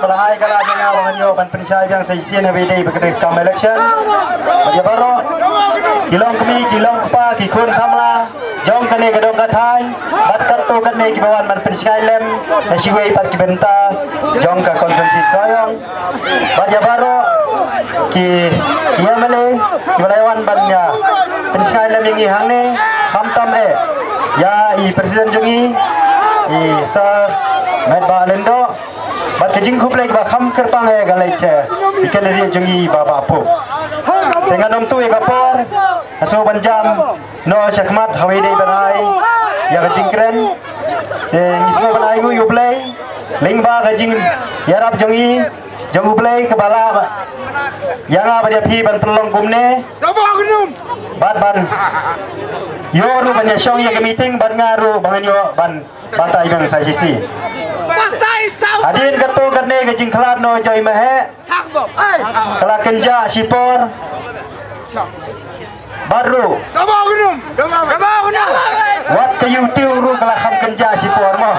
Kalahai kalah dengan wanyo ban pensai yang saya sien HWD berkena kam election. Bagi baru kilong kami kilong kepa kikun samla jong kene kedong kathai bat kartu kene kibawan ban pensai lem nasiwei pat kibenta jong ka konferensi soyong. Bagi baru ki ia mele kibawan bannya pensai lem yang ihang ne hamtam ya i presiden jongi i sir Met ba lendo bat kejing kuplek ba kham kerpang galai che ikan ri jongi baba apu dengan nom tu kapor aso banjam no chakmat hawei dei banai ya kejing kren isno banai gu yuplei ling ba kejing yarap jongi jong uplei kebala yang apa dia pi ban pelong kumne bat ban yoru banyak syong ya ke meeting ban ngaru bangan yo ban bantai bang saya sisi Adin ketu kene kejing kelat no joy mehe kelak kenja sipor baru wat ke YouTube ru kelak ham kenja sipor mo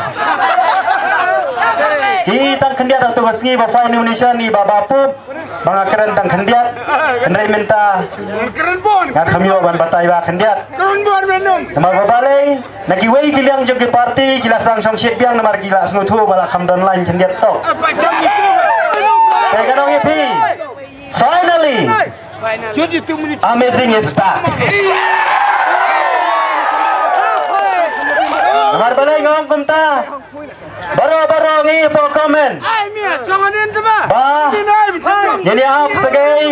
kita kendiat atau basngi bapak Indonesia ni babapup bang keren tang kendiat kendai minta keren bon kan kami ban batai ba kendiat keren bon menung nama babalai naki wei gilang jogi parti gila sang song shit biang namar gila snutu bala kamdon lain kendiat tok saya kadang ipi finally amazing is back namar balai ngom kumta baru ngi po komen ba ini ap segai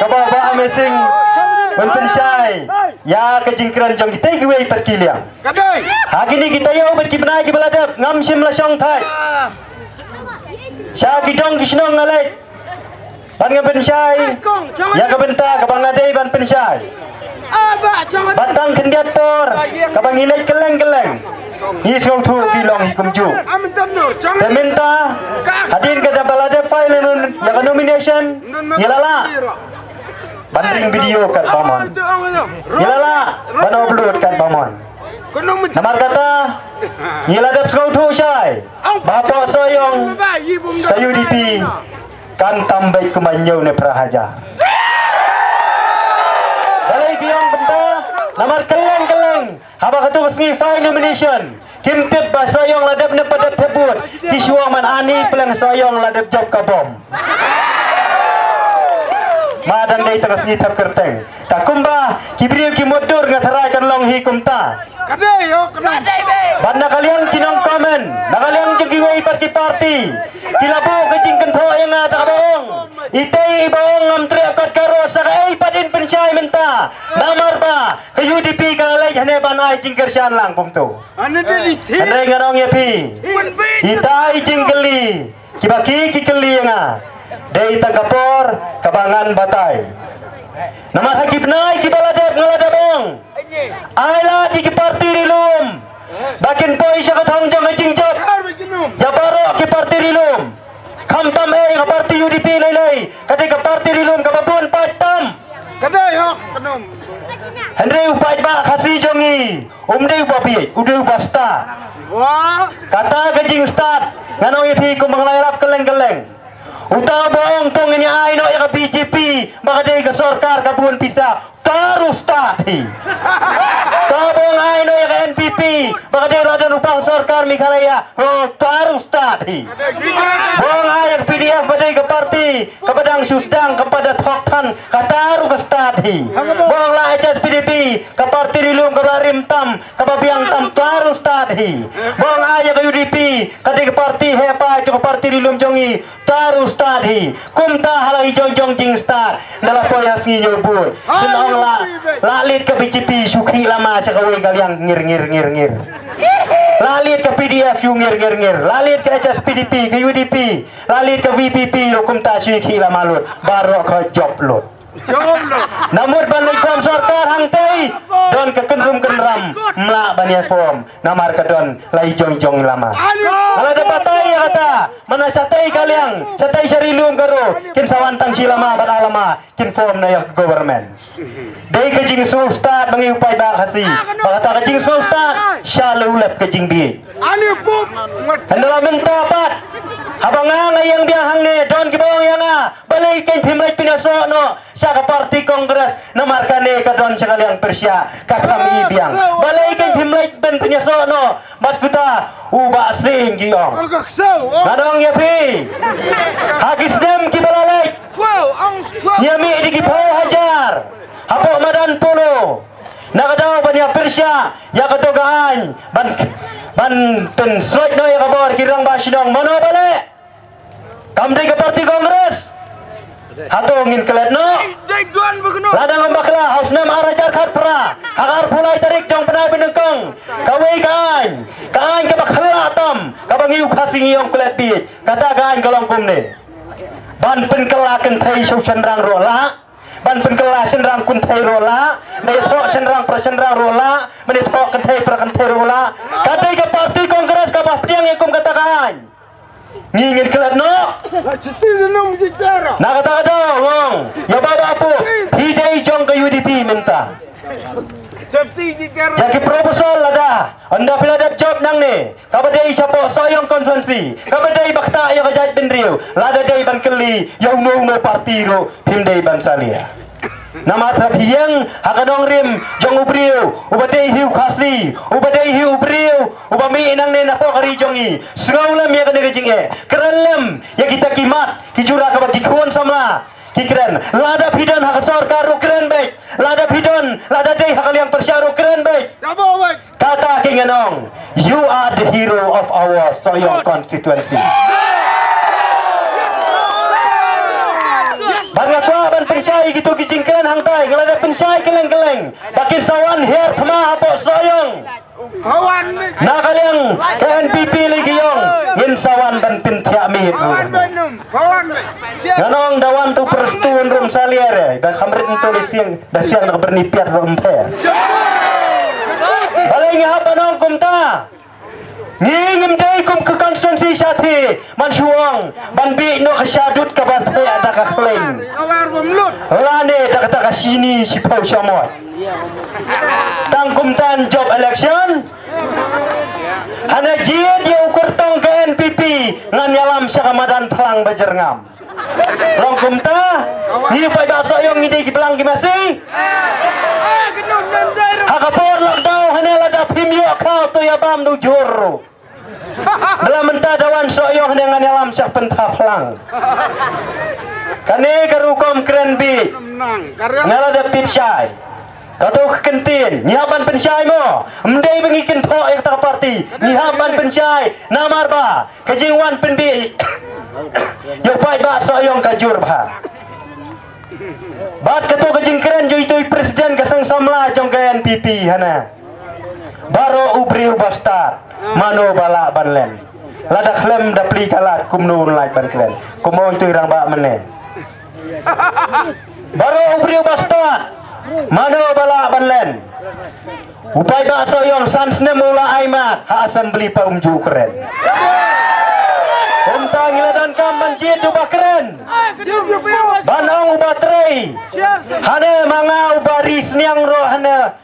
kabawa amazing penpensyai ya kejingkran jong kita giwe perkiliang hari ni kita yo berkibnai ki baladap ngam sim la syong thai sya gidong kisnong ngalai ban pensyai ya kabenta kabangadei ban pensyai batang kendiat por kabang ilai keleng Isau tu kilong hikumju. Teminta hadin kada balade file nun yang nomination yalala. Banding video kat bamon. Yalala ban upload kat bamon. Namar kata yiladap skau tu syai. Bapa soyong kayu dipi kan tambai kumanyau ne prahaja. Balai biang benda namar keleng haba katu kesni file nomination kimtip ba soyong ladap ne padat tebut tisuang man ani pelang soyong ladap job kabom madan dei tengah sni tap kerteng takumba kibriu ki modur ngatarai kan long hi kumta kadai yo kadai banda kalian kinong komen nakalian jegiwei parti kilabu kejing kentho yang ada kabong itei ibong ngamtre akad karo sakai padin pensyai menta namar ba ke UDP kalai hane banai jingker syan lang kumtu ane ngarong ya pi itai jingkeli kibaki kikeli nga dei tagapor kabangan batai namar hakibnai kibaladap ngaladabong ayla di parti rilum bakin poi sya kathong jang jingjot ya baro ki parti rilum kamtam ka parti UDP laylay kati ka parti rilum kababun patam kadai ho kanum Henry upai ba khasi jongi umdei upapi udei upasta wah kata kejing start ngano ipi ko manglayrap keleng uta boong tong ini aino ya ka BJP maka dei ka sorkar kabun pisa taru start tabong aino ya ka NPP maka dei radan upang sorkar mikalaya taru start boong ayak PDF badai ka parti kepadang susdang kepada thoktan kataru ka start boong la HS PDP ka parti rilum ka rim tam ka babiang tam taru start boong ayak ka UDP kadai ka parti hepa ka parti rilum jongi taru start kumta halai jong jing start dalam poya sinyo bur senong lalit ke BJP suki lama sekawai kalian ngir lalit ke PDF yu ngir lalit ke HS PDP ke UDP lalit ke VPP kumta suki lama lut baru ke job lut Namun balik form sorkar hangtai don kekenrum kenram melak bania form namar kedon lai jong lama. Kalau ada patai ya kata mana satai kaliang satai syariluang garo kin sawantang silama baralama kin form na yak government. Dai kejing sulstad bangi upai ba kasi. Bakata kejing sulstad syalulat kejing bi. Hendala menta pat. Habang ngayang biahang ni don kibawang yang balik kin pimlek pinaso no saka parti kongres namarkane kadon sekaliang Persia kakami biang balik kin pimlek ben pinaso no mat kuta uba sing giong kadong yapi hagis dem kibalalek nyami digipo hajar hapo madan polo nakadaw banya Persia ya katogaan ban pensot no ya kabor kirang basidong mano balik kamdai ke parti kongres hatongin kelet no ladang ombakla hausnam arajar khatpra agar pulai tarik jong penai benengkong kawai kaan ke bakhala tam kabang iu khasing iong kelet bit kata kaan kalong kumne ban penkela kentai sau senrang rola ban penkela senrang kuntai rola menithok senrang persenrang rola menithok kentai perkentai rola katai ke parti kongres kabah pediang ikum kata kaan ngingin kelat no nakata-kata wong ya baba apo hidai jong ke UDP minta jadi proposal ada anda pilada job nang ni kabadai siapa soyong konvensi kabadai bakta ya kajat benriu lada dai ban keli ya uno parti ro himdai ban salia nama trabiyang hakadong rim jong ubriu ubadai hiu khasi ubadai hiu ubriu ubami inang ne napo kari jongi sngaulam ya kadege jinge kerenlem ya kita kimat kijura ka dikhuan sama kikren lada pidon hakasor karu keren baik lada pidon lada dei hakaliang persyaru keren baik kata kinganong you are the hero of our Soyong constituency. Bangga tua ban pensai gitu kijingkren hangtai ngelada pensai keleng-keleng bakin sawan her thema apok Soyong na kaliang KNPP lagi yong ngin sawan ban pintiami nganong dawan tu perstuun rum saliere dah kamrit tulis siang dah siang nak bernipiat romper balai ngapa nong kumta ngingim day kum ke konstitusi syati mansuang banbi no kesyadut kabate ada kaklaim lane tak kata sini si pau syamot tangkum tan job election hana jia dia ukur tong ke NPP ngan yalam syakamadan telang bajerngam longkum ta ni pai bakso yang ngide kipelang kimasi hakapor lockdown hana lada pimyo kau tu ya bam nujur dalam mentah dawan soyong dengan alam syak pentah pelang kane karukom keren bi ngala da pipsai kau kekentin nyihapan pensai mo mendai bengikin po ek tak parti nyihapan pensai namar ba kejingwan penbi yo pai ba soyong kajur ba bat ketu kejing keren jo itu presiden kasang samla jong KNPP hana baro ubriu bastar mano bala banlen lada klem dapli kalat kumnu like ban klen kumo itu irang ba mene baro ubriu basta mano bala banlen upai ba soyong sansne mula aimat ha assembly pa umju keren Umtang iladan kam banjir duba keren banong ubatrei hane manga ubaris niang ro hane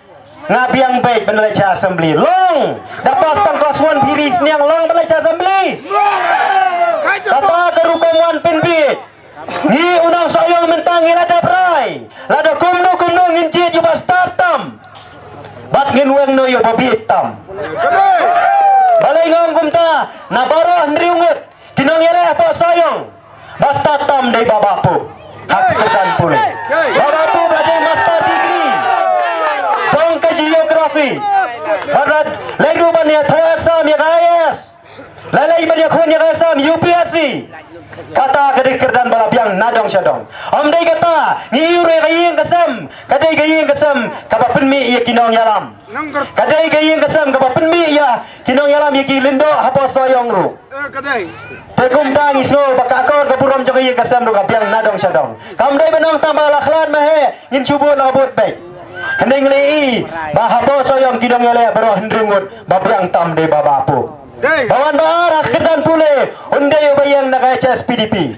ngabiang baik beneleja assembly long dapat tangkos wan biris niang long beneleja assembly kata kerukuman pinbi ni unang soyong mentangi lada brai lada kumno nginjit juba startam bat nginweng no yo babitam balai ngam kumta na baro ndriungut tinong yare apa soyong bastatam dei babapu hakikan pule babapu badai master degree ke geografi barat lego bania thasam ya KS lalai bania khon ya kasam UPSC kata kedik dan balabiang nadong syadong amdai kata ngiure gayeng kasam kadai gayeng kasam kaba penmi ya kinong yalam kadai gayeng kasam kaba penmi ya kinong yalam ya kilindo hapo soyong ru kadai tekum tangi so bakakor kapuram jagayeng kasam ru kabiang nadong syadong kamdai benong tambah lakhlan ngin cuba nak buat baik. Hending lei bahabo soyong kidong ele baro hendringut babrang tam de babapu. Bawan bar akhirdan pule unde yo bayang nak HSPDP.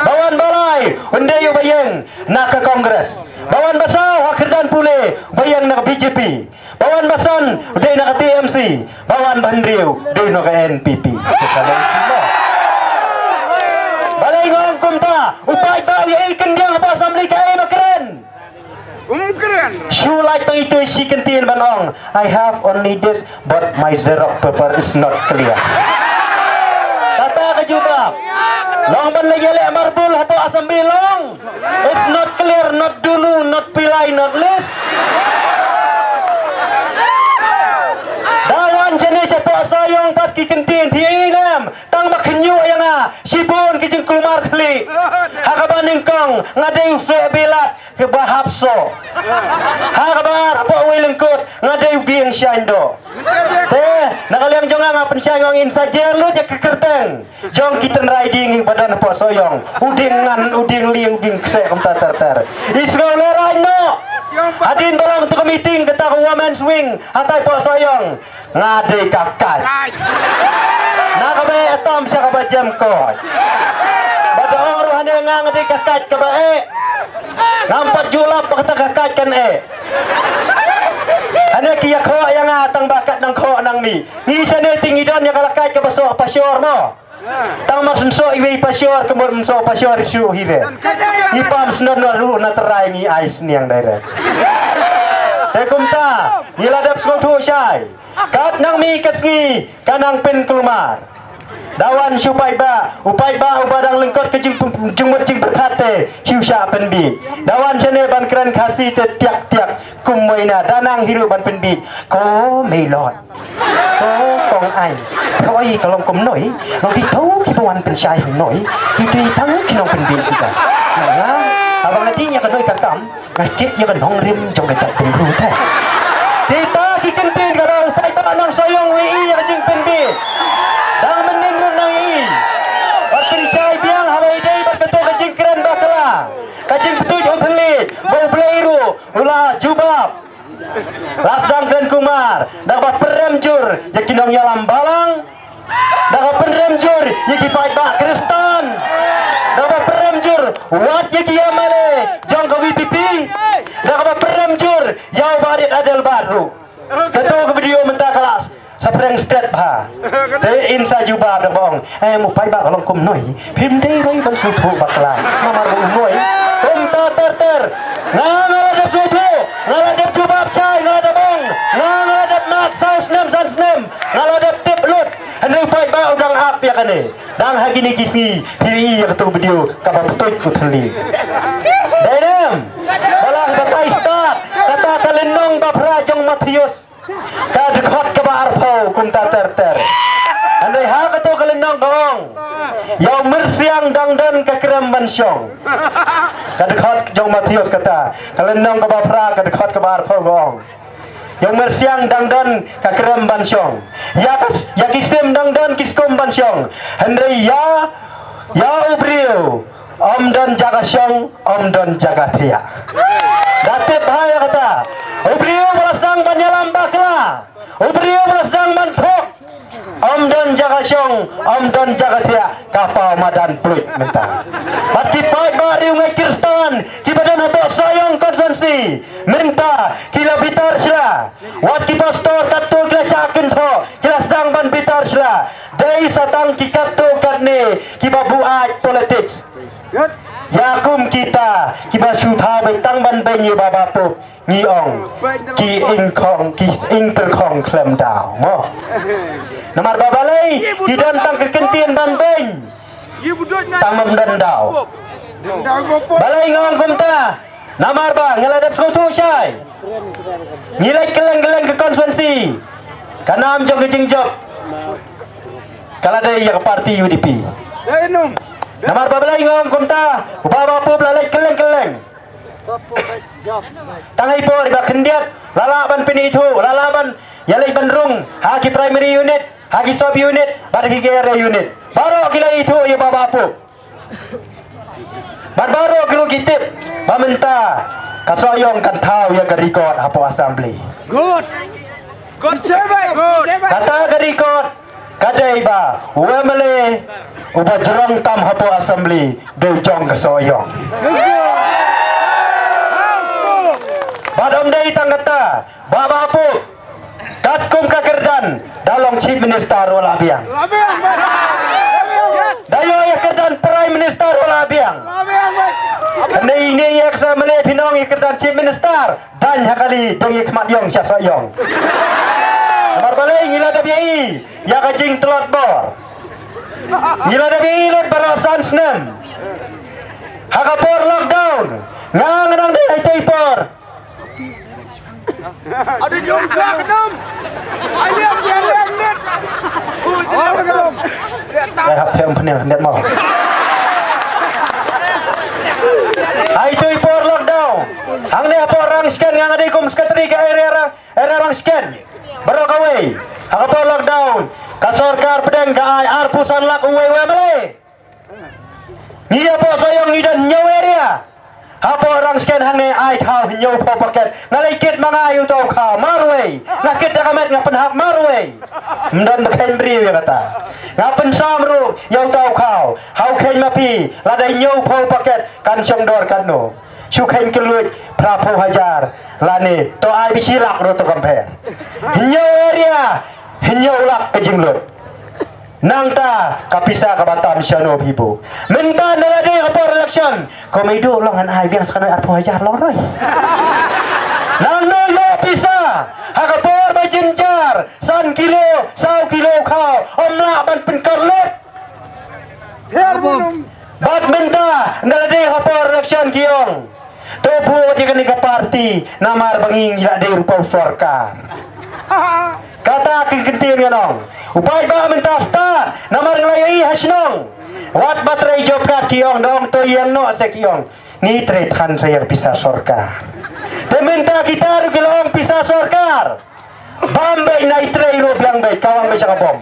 Bawan balai unde yo bayang nak ke Kongres. Bawan basau akhirdan pule bayang nak BJP. Bawan basan udah nak TMC. Bawan bandriu udah nak NPP. Balai ngong kumta upai bau ye ikan dia apa assembly kai makeren. Shoe like itu isi kentin banong. I have only this, but my Xerox paper is not clear. Kata kejubah. Long ban lagi le marbul atau assembly long. It's not clear, not dulu, not pilai, not list. Dawan jenis apa sayang pat ki kentin hiinam tang makenyu yang sibun kijeng keluar kali hakabaning kong ngadeng sebelat ke bahapso hakabar apa wilengkut ngadeng biang syaindo teh nakaliang jongang pensyangong insajer lu je kekerteng jong kiten riding badan apa soyong uding liang bing kse kem ter isgo lerai no adin balang untuk meeting kata women's wing hatai po soyong ngade kakak nakabe atom siya kabajam ko badaong ruhane nga ngade kakak kabae ngampat julap pakata kakak kan ane kiyak ho yang atang bakat ng ko nang ni siya ne tingidon yang kalakay kabasok pasyor mo tang masunso iwe pasyor kemur mso pasyor isu hire ipam snon ru na terai ni ice ni yang direct Tekumta, niladap sekolah syai. Kat nang mi kesngi, kanang pen kelumar. Dawan upai ba ubadang lengkot ke jumut jing berkate, ciusya penbi. Dawan jene ban keren kasih te tiak kumoina danang hiru ban penbi. Ko melon. Ko kong ai. Koi kalau kum noi, lo kitau kipuan pensyai noi, itu tang kinong penbi sudah. Nah, abang adinya kan noi kakam, ngakit ya kan hong rim jong kecak penru teh. Kita kikentin kalau upai ba nang soyong wi ya jing penbi. Dang menin nang i. Waktu syai biang hawai dei berketuk kacing keren bakala. Kacing betuj utelit, bau pelairu, ulah jubab. Lasdang dan kumar, dapat peremjur, yakinong yalam balang. Dapat peremjur, yaki pai bak kristan. Dapat peremjur, wat yaki amale, jong ke WPP. Dapat peremjur, yau barit adel baru. Ketua ke video mentah kelas. Sapreng stet ba te insa juba da bong mu pai ba kalong kum noi phim dei roi ban su thu bakla mamar bu noi kum ta ter ngala da su thu ngala da juba chai ngala da bong ngala da mat saus nem ngala da tip lut anu pai ba udang ap ya kane dang hagi ni kisi hi ya ketu video ka ba putoi fu thali dainem balah batai start kata kalenong ba prajong Matius kadekot ke barpau kumta ter andai ha ketu kalenong gong yau mersiang dangdan ke kerem bansyong kadekot jong Matius kata kalenong ke bapra kadekot ke barpau gong yang mersiang dangdan ke kerem bansyong ya kisim dangdan kiskom bansyong andai ya ubriu om don jaga syong om don jaga tia datip bahaya kata ubriu belasang banyalam bakla ubriu belasang mantok om don jaga syong om don jaga tia kapal madan pluit mentah pati pai bariu ngai kristan kibadan hato soyong konsensi minta kila bitar sila wat ki pastor katu kila syakin tho kila sang ban bitar sila dei satang ki katu katne kibabuat politics Yakum kita kiba syutha betang ban benyi babapu ngiong ki ingkong ki ingterkong klem dao mo namar babalai ki dan tang kekentian ban beng tang memdan dao balai ngong kumta namar ba ngeladap skutu syai nilai keleng-keleng ke konvensi kanam jong kejing job kalade ya parti UDP namar babalai ngom kumta baba pu lalai keleng tangai po riba kendiat lalaban pinitu lalaban yalai bandrung haki primary unit haki sub unit bargi gere unit baro kila itu ya baba pu barbaro kilo kitip mamenta kasoyong kan tahu ya garikot hapo assembly. Good. Good survey. Good. Kata garikot kadai ba wemele uba jerong tam hapo assembly bejong kasoyong. Badom dai tanggata baba hapo katkum kakerdan dalong chief minister wala biang. Dayo ya kerdan prime minister wala biang. Kani ini ya kesa mele pinong ya kerdan chief minister dan hakali dong ya kemat yong sya soyong. Nomor balai gila da biai ya kajing telot bor. Gila da biai lot barasan senem. Hakapor lockdown. Ngang di hai por. Ada jom ke kedom. Ai liam net. Kedom. Saya hap thêm pening net mau. Ai cuy por lockdown. Hang ne apa orang scan ngang ada kum sekretari ke area orang scan. Baru kawai. Hang apa lockdown. Kasorkar pedeng ke ai arpusan lak uwe mele. Ni apa sayang ni dan nyaw area. Apa orang scan hang ne ai thau nyaw po paket. Ngalai kit mga ayu tau kha marway. Nakit da kamet ngapen hak marway. Mdan beken bri ya kata. Ngapen samru yau tau khau. Hau ken mapi ladai nyaw po paket kan chong dor kan no. Chu ken keluit prapo hajar lani to ai bisilak ro to compare. Nyaw area nyaw lak kejinglut. Nangta kapisa kabatam syano bibu. Minta nalade kapor election. Komedo longan ai biang sakano arpo hajar long roy. Nang no yo pisa. Hakapor bajinjar san kilo, sau kilo kau. Omla ban penkarlet. Terbum. Bat minta nalade kapor election kiong. Topo di kanika parti namar banging gila de rupa sorkar. Kata kegentir nong. Upai ba minta start namar ngelayai hasnong. Wat batrai job ka kiong dong to yang no se kiong. Ni tretan saya pisah sorkar. Teminta kita rugilong pisah sorkar. Bambay na itrei ro biang bay kawang bay sakapom.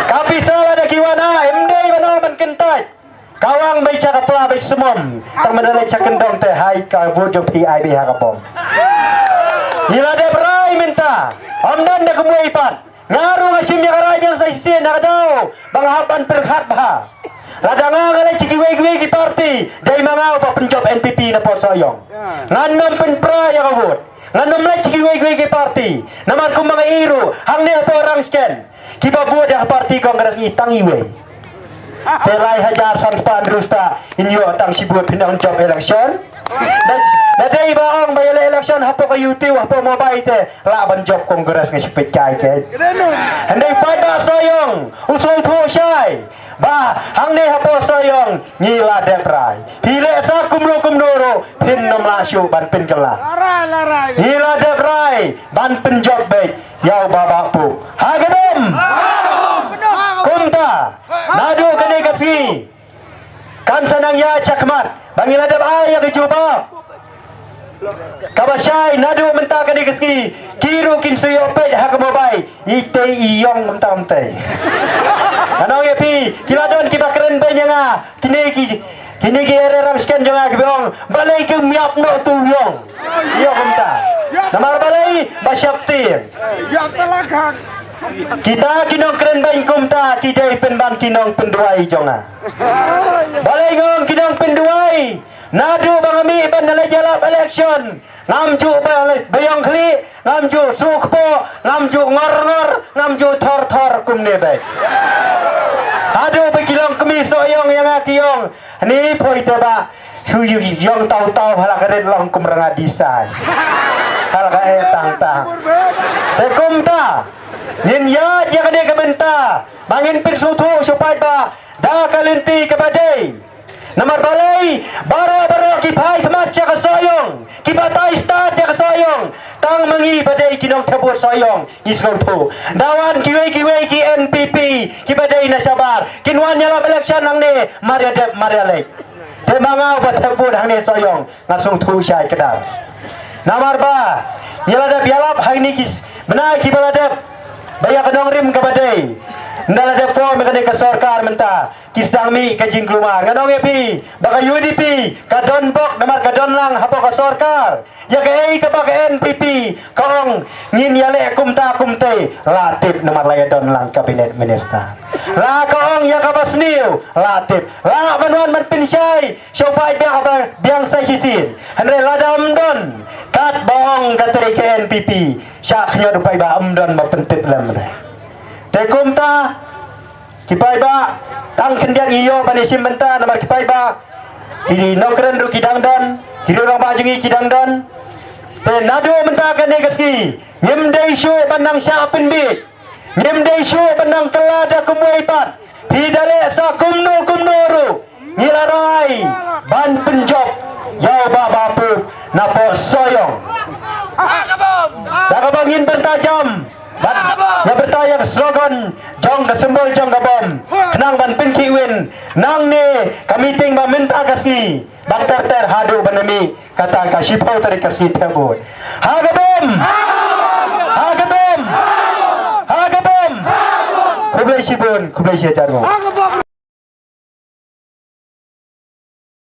Kapisa ada kiwana emdei manong man kentai. Kawang bay cakapla bay semom. Tang menalai cakendong teh hai ka bojo PIB hakapom. Nila de berai minta. Omdan na kumuai pan. Ngaru ngasim ya karai yang saya sih nak tahu. Bang hapan perkhat bah. Ladang ngalai cikiwe-kiwe ki parti. Dari mangau pa penjob NPP na po soyong. Ngan mampen pra ya kawut. Ngan mamlai cikiwe-kiwe ki parti. Naman kung mga iru. Hang niya po orang scan. Kipa buat ya parti kongres itang iwe. Telai hajar sang span rusta. Inyo tang sibut pinang job election. Nadai baong bayala election hapo ka YouTube hapo mobile te laban job kongres ng sipit kay ke. Handai pada soyong usul thu syai. Ba hang ne hapo soyong ngila deprai. Hile sa kumro pin namla syu ban pin kala. Larai. Ngila deprai ban pin job baik yau baba pu. Hagadom. Kumta. Nadu kene kasi. Kan sanang ya cakmat. Bangila dep ay yang dicoba. Kabasay nadu menta kani keski. Kiru kin suyo pet hak mobai. Ite iyong menta. Anong yapi kiladon kiba keren benyanga. Kini ki erang scan jonga kibeong. Balai ke miap no tu yong. Iyo menta. Namar balai basyaptir. Ya telakak. Kita kinong keren bain kumta kita penban kinong penduai jonga. Balai ngong kinong penduai. Nadu bangami ban nalai jalap election. Ngamju bayong kli, ngamju sukpo, ngamju ngor, ngamju thor kumne baik. Adu bekilong kemiso yong yang akiyong. Ni poi teba. Huyu yong tau hala keren long kumranga disai. Hala ka tang. Tekumta. Nin ya jangan dia kebenta. Bangin pirsutu supaya ba da kalinti kabadai. Namar balai bara kipai kemat jaga soyong. Kibatai start jaga soyong. Tang mengi badai kinong tebur soyong. Isgau tu. Dawan kiwe ki NPP. Kibadai nasabar. Kinwan nyala election nang ne Maria Dep Maria Lek. Temangau bat tebur hang ne soyong. Ngasung tu syai kedar. Namar ba nyala dep yalap hang ni kis. Benar kibala dep. Bayak kenong rim kabadai. Ndala de form ka ka sarkar menta kisdang mi ka jing keluar nganong epi baka UDP ka donbok namar ka don lang hapo ka sarkar ya ka ei ka baka NPP kaong ngin yale kumta kumte latip namar laya don lang kabinet minister la kaong ya ka basniu latip la banwan man pinsyai syaupai biang sai sisin andre ladam don kat bong kateri ke NPP syak nyo dupai ba amdon mapentip lamre Tekumta kipai ba tang kendian iyo panisim benta namar kipai ba kini nokren ru kidang dan kini orang bajengi kidang dan te nado menta kan negasi nyemdei syu bandang syapin bi nyemdei syu bandang kelada kumuipat hidale sa kumno ru ngilarai ban penjop yau ba bapu napo soyong dakabangin bertajam ya bertayang slogan jong kesembol jong kabom kenang ban pinki win nang ne kami ting ba minta kasi bakter ter hadu banami kata kasipau tari kasi tebut hagabom kublai sibun kublai sia jargo